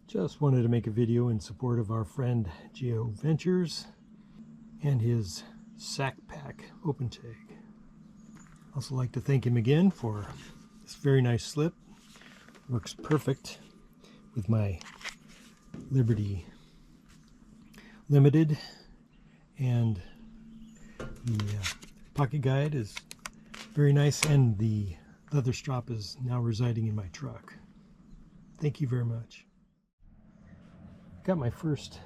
Just wanted to make a video in support of our friend Geo Ventures and his S.A.K Pac Open Tag. Also like to thank him again for this very nice slip. Works perfect with my Liberty Limited, and the pocket guide is very nice, and the leather strap is now residing in my truck. Thank you very much. Got my first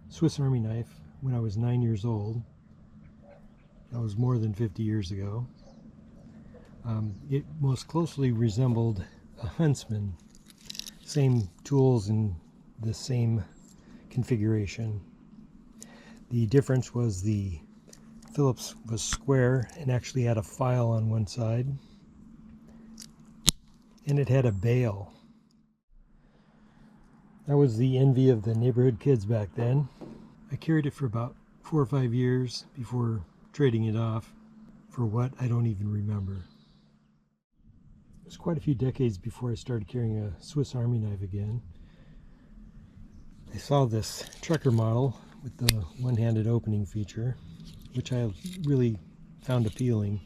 Swiss Army knife when I was 9 years old. That was more than 50 years ago. It most closely resembled a Huntsman. Same tools and the same configuration. The difference was the Phillips was square and actually had a file on one side, and it had a bail. That was the envy of the neighborhood kids back then. I carried it for about 4 or 5 years before trading it off for what I don't even remember. It was quite a few decades before I started carrying a Swiss Army knife again. I saw this trucker model with the one-handed opening feature, which I really found appealing.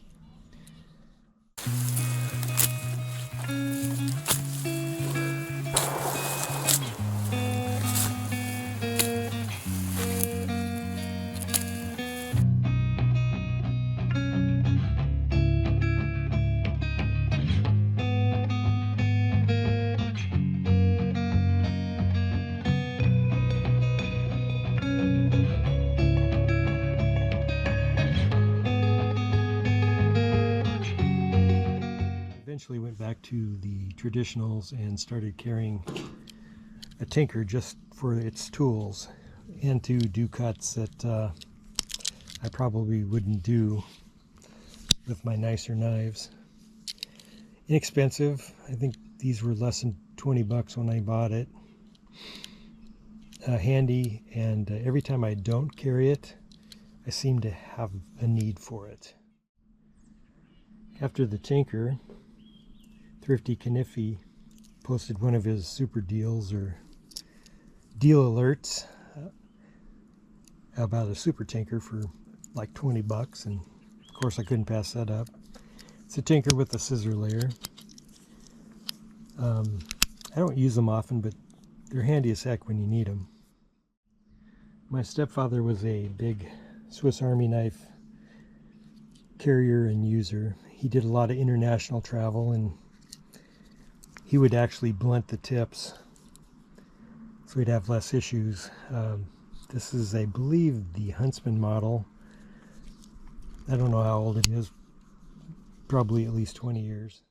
Eventually went back to the traditionals and started carrying a tinker just for its tools and to do cuts that I probably wouldn't do with my nicer knives. Inexpensive. I think these were less than 20 bucks when I bought it. Handy, and every time I don't carry it, I seem to have a need for it. After the tinker, Thrifty Kniffy posted one of his super deals or deal alerts about a super tinker for like 20 bucks, and of course I couldn't pass that up. It's a tinker with a scissor layer. I don't use them often, but they're handy as heck when you need them. My stepfather was a big Swiss Army knife carrier and user. He did a lot of international travel, and he would actually blunt the tips so he'd have less issues. This is, I believe, the Huntsman model. I don't know how old it is, probably at least 20 years.